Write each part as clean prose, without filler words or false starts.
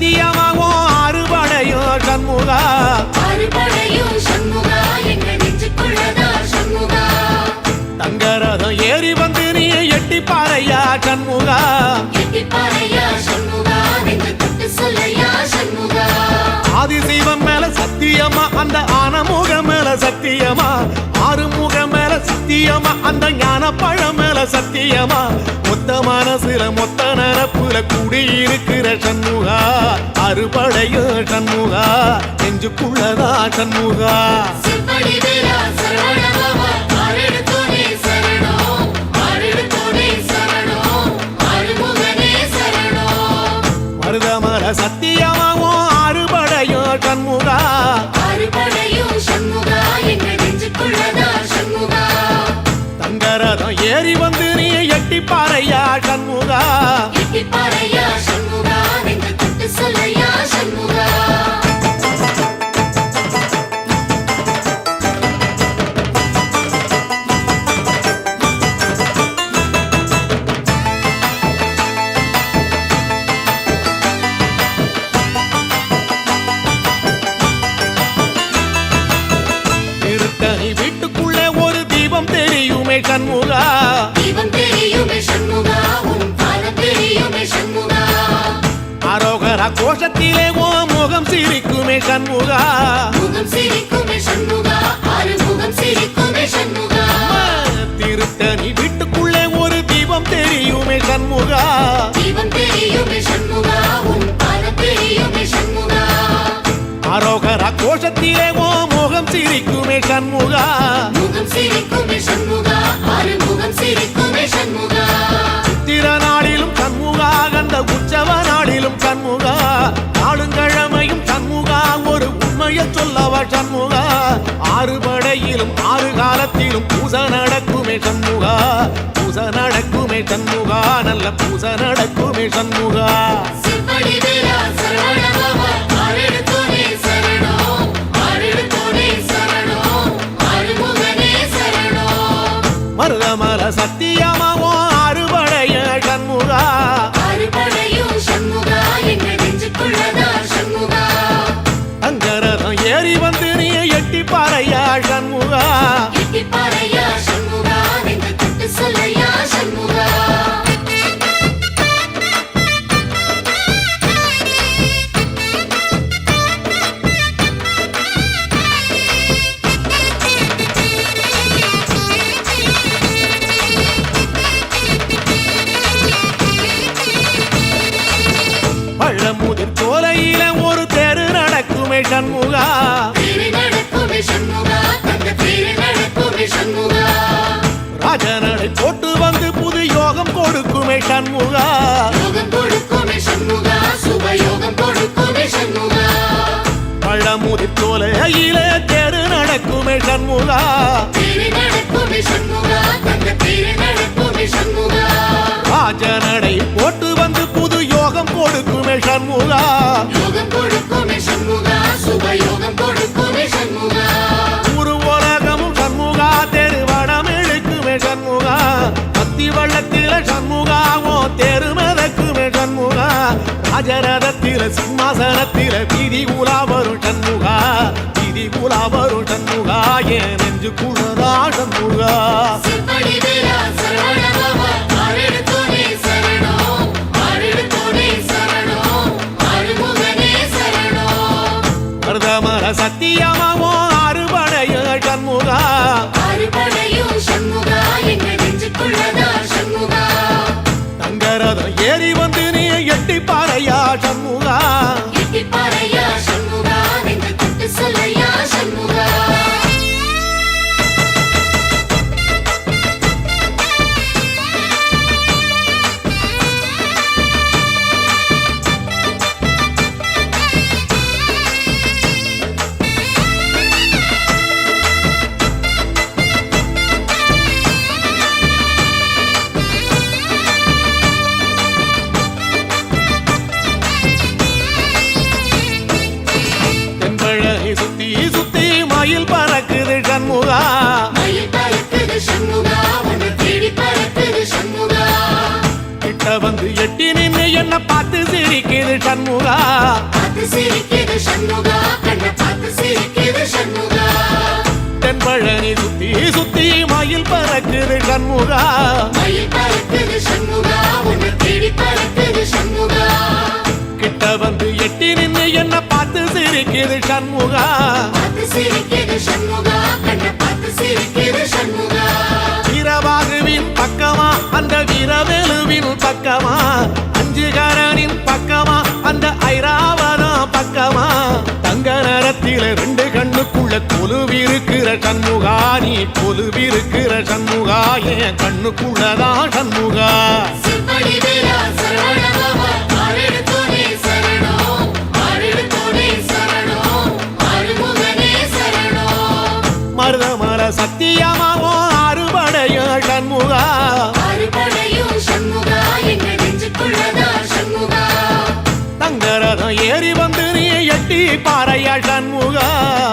சத்தியமாகும் அறுபடையும் சண்முகா தங்கரதம் ஏறி வந்து நீ எட்டி பாறையா சண்முகா ஆதிசைவம் மேல சத்தியமா அந்த ஆனமுகம் மேல சத்தியமா ஆறுமுகம் மேல சத்தியமா அந்த ஞான பழம் மேல சத்தியமா மொத்த மனசுல மொத்த நரப்புல குடியிருக்கிற சண்முகா அறுபடையும் சண்முகா நெஞ்சுக்குள்ளதா சண்முகா மருதமர சத்தியமாவும் அறுபடையும் சண்முகா தங்கரதம் ஏறி வந்து நீ எட்டி பாறையா சண்முகா வீட்டுக்குள்ளே ஒரு தீபம் தெரியுமே சண்முகா அரோகரா கோஷத்திலே ஓ முகம் சிரிக்குமே சண்முகா திருத்தணி வீட்டுக்குள்ளே ஒரு தீபம் தெரியுமே சண்முகா அரோகரா கோஷத்திலே ஓ முகம் சிரிக்குமே சண்முகா சித்திர நாளிலும் சண்முகா கந்த உற்சவ நாளிலும் சண்முகா நாளுங்கிழமையும் சண்முகா ஒரு உண்மையை சொல்லவா சண்முகா ஆறுபடையிலும் ஆறு காலத்திலும் பூசை நடக்குமே சண்முகா பூசை நடக்குமே சண்முகா நல்ல பூசை நடக்குமே சண்முகா மருதமர சத்தியமாவும் அறுபடைய சண்முகா தங்கரதம் ஏறி வந்து நீ எட்டி பாறையா சண்முகா பழமுதிர் சோலையில ஒரு தெரு நடக்குமே சண்முகா ராஜனடை போட்டு வந்து புது யோகம் கொடுக்குமே சண்முகா பழமுதிர் சோலையில தெரு நடக்குமே சண்முகா ராஜனடை போட்டு வந்து புது யோகம் கொடுக்குமே சண்முகா ஒரு உலகமும் சண்முகா தெருவடம் இழுக்குமே சண்முகா பத்தி வள்ளத்தில சண்முகாவோ தெரு மிதக்குமே சண்முகா ராஜரதத்தில சிம்மாசனத்தில வீதி உலா வரும் சண்முகா வீதி உலா வரும் சண்முகா ஏன் நெஞ்சு குளரா சண்முகா மருதமர சத்தியமாவும் அறுபடைய சண்முகா தங்கரதம் ஏறி வந்து நீ எட்டி பாறையா சண்முகா என்ன பார்த்து சிரிக்குது சண்முகா பார்த்து சிரிக்குது சண்முகா கண்ணை பார்த்து சிரிக்குது சண்முகா தென்பழனி சுத்தி சுத்தி மயில் பறக்குது சண்முகா மயில் பறக்குது சண்முகா உன்னை தேடி பறக்குது சண்முகா கிட்ட வந்து எட்டி நின்னு என்ன பார்த்து சிரிக்குது சண்முகா பார்த்து சிரிக்குது சண்முகா கண்ணை பார்த்து சிரிக்குது சண்முகா வீரபாகுவின் பக்கமா அந்த வீரவேலுவின் பக்கமா அஞ்சுகரனின் பக்கமா அந்த ஐராவதம் பக்கமா தங்க நேரத்தில ரெண்டு கண்ணுக்குள்ள கொலுவிருக்கிற சண்முகா நீ கொலுவிருக்கிற சண்முகா என் கண்ணுக்குள்ளதான் சண்முகா சிற்படி வீரா சரவணபவா ஆரெடுத்தோனே சரணம் ஆரெடுத்தோனே சரணம் ஆறுமுகனே சரணம் மருதமர சத்தியமாவோ அறுபடைய சண்முகா ஆறுபடையும் சண்முகா எங்க நெஞ்சுக்குள்ளதா சண்முகா தங்கரதம் ஏறி வந்து நீ எட்டி பாறையா சண்முகா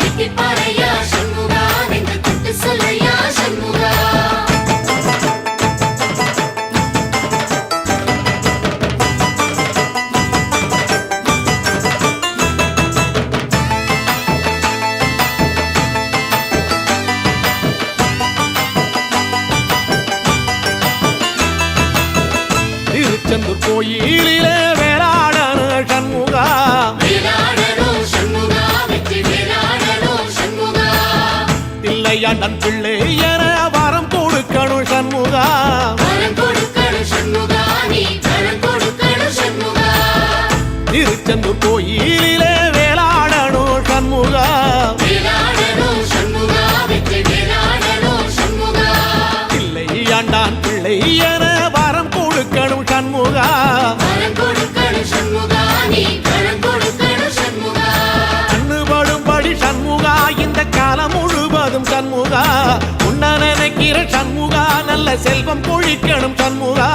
எட்டி பாறையா சண்முகா நெஞ்சு தொட்டு சொல்லையா சண்முகா திருச்செந்தூர் கோயிலிலே வேளாடன சண்முகா வேலாடணும் சண்முகா வெற்றி வேலாடணும் சண்முகா தில்லையாண்டன் பிள்ளை என வரம் கொடுக்கணும் சண்முகா வரம் கொடுக்கணும் சண்முகா நீ வரம் கொடுக்கணும் சண்முகா திருச்செந்தூர் கோயிலிலே வேளாடணும் சண்முகா வேலாடணும் சண்முகா வெற்றி வேலாடணும் சண்முகா தில்லையாண்டான் பிள்ளை என வரம் கொடுக்கணும் சண்முகா வரம் கொடுக்கணும் சண்முகா நீ வரம் கொடுக்கணும் சண்முகா கண்ணுபடும்படி சண்முகா இந்த காலம் முழுவதும் சண்முகா உன்ன நினைக்கிற சண்முகா நல்ல செல்வம் பொழிக்கணும் சண்முகா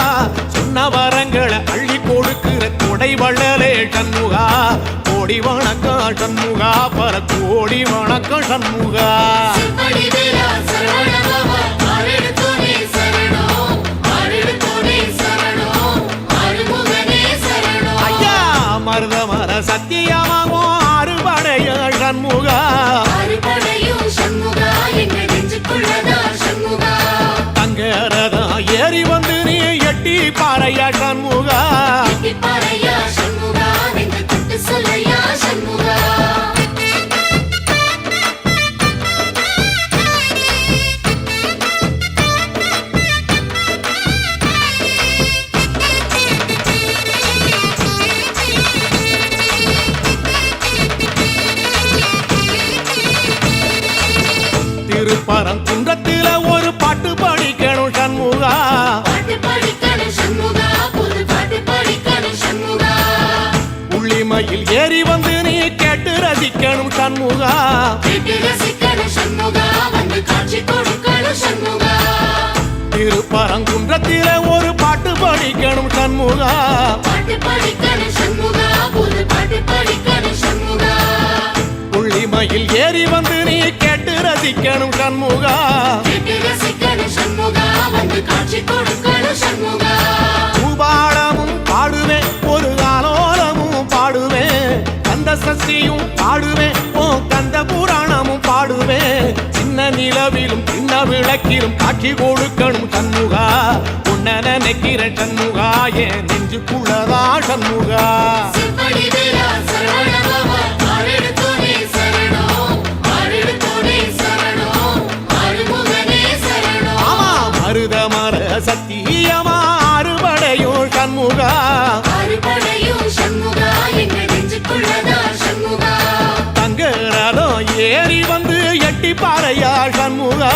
சொன்ன வரங்களை அள்ளி கொடுக்கிற கொடை வள்ளலே சண்முகா கோடி வணக்கம் சண்முகா பல கோடி வணக்கம் சண்முகா சிற்படி வீரா சரவணபவா ஆரெடுத்தோனே சரணம் ஆரெடுத்தோனே சரணம் ஆறுமுகனே சரணம் ஐயா மருதமர சத்தியமாவோ அறுபடைய சண்முகா ஆறுபடையும் சண்முகா எங்க நெஞ்சுக்குள்ளதா சண்முகா தங்கரதம் ஏறி வந்து நீ எட்டி பாறையா சண்முகா எட்டி பாறையா சண்முகா நெஞ்சு தொட்டு சொல்லையா சண்முகா திருப்பரங்குன்றத்தில ஒரு பாட்டு படிக்கணும் சண்முகா பாட்டு படிக்கணும் சண்முகா புது பாட்டு படிக்கணும் சண்முகா உள்ளிமையில் ஏறி வந்து நீ கேட்டு ரசிக்கணும் சண்முகா கேட்டு ரசிக்கணும் சண்முகா வந்து காட்சி கொடுக்கணும் சண்முகா திருப்பரங்குன்றத்தில ஒரு பாட்டு படிக்கணும் சண்முகா பாட்டு படிக்கணும் சண்முகா புது பாட்டு படிக்கணும் சண்முகா உள்ளிமையில் ஏறி வந்து நீ கேட்டு ரசிக்கணும் சண்முகா கேட்டு ரசிக்கணும் சண்முகா வந்து காட்சி கொடுக்கணும் சண்முகா பூபாளமும் பாடுவேன் ஒரு ஆலோலமும் பாடுவேன் கந்த சஷ்டியும் பாடுவேன் ஓ கந்த புராணமும் பாடுவேன் சின்ன நிலவிலும் சின்ன விளக்கிலும் காட்சி கொடுக்கணும் சண்முகா உன்ன நினைக்கிற சண்முகா என் நெஞ்சுக்குள்ளதா சண்முகா சிற்படி வீரா சரவணபவா ஆரெடுத்தோனே சரணம் ஆரெடுத்தோனே சரணம் ஆறுமுகனே சரணம் ஆமா மருதமர சத்தியமா அறுபடையும் சண்முகா ஆறுபடையும் சண்முகா எங்க நெஞ்சுக்குள்ளதா சண்முகா தங்கரதம் ஏறி வந்து எட்டி பாறையா சண்முகா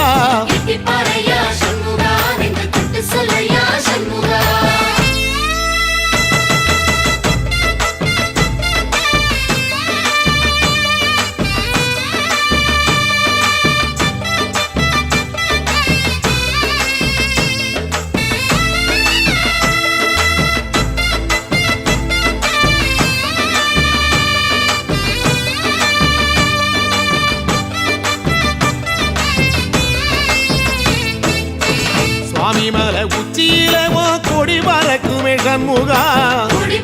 எட்டி பாறையா சண்முகா நெஞ்சு தொட்டு சொல்லையா சண்முகா சுவாமி மலை உச்சியில கொடி பறக்குமே சண்முகா கொடி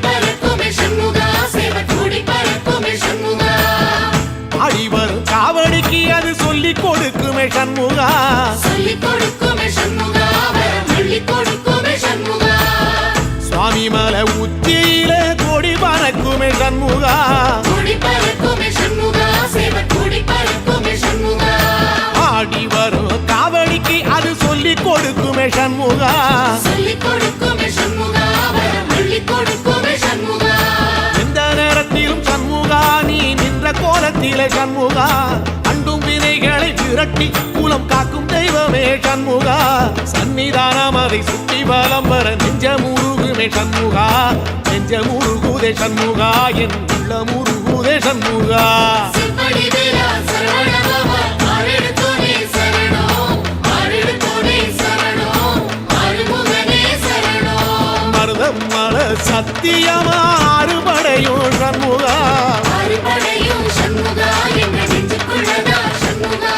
சண்முகா கூடி பறக்குமே சண்முகா சேவை கூடி பறக்குமே சண்முகா ஆடி வரும் காவடிக்கு அது சொல்லி கொடுக்குமே சண்முகா சொல்லிக் கொடுக்குமே சண்முகா வரம் அள்ளிக் கொடுக்குமே சண்முகா எந்த நேரத்திலும் சண்முகா நீ நின்ற கோலத்திலே சண்முகா அண்டும் வினைகளை விரட்டி குலம் காக்கும் தெய்வமே சண்முகா சன்னிதானம் அதை சுற்றி வலம் வர நெஞ்ச முருகுமே சண்முகா நெஞ்ச முருகுதே சண்முகா என் உள்ள முருகுதே சண்முகா செம்படி வீரா சரவணபவா ஆரெடுத்தோனே சரணம் ஆரெடுத்தோனே சரணம் ஆறுமுகனே சரணம் மருதம் மல சத்தியமா அறுபடையும் சண்முகா ஆறுபடையும் சண்முகா எங்க நெஞ்சுக்குள்ளதா சண்முகா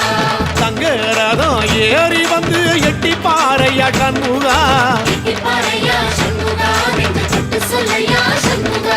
தங்க ரதம் ஏறி வந்து எட்டி பாறையா சண்முகா பாறையா சண்முகா நெஞ்சு சுட்டு சொல்லையா சண்முகா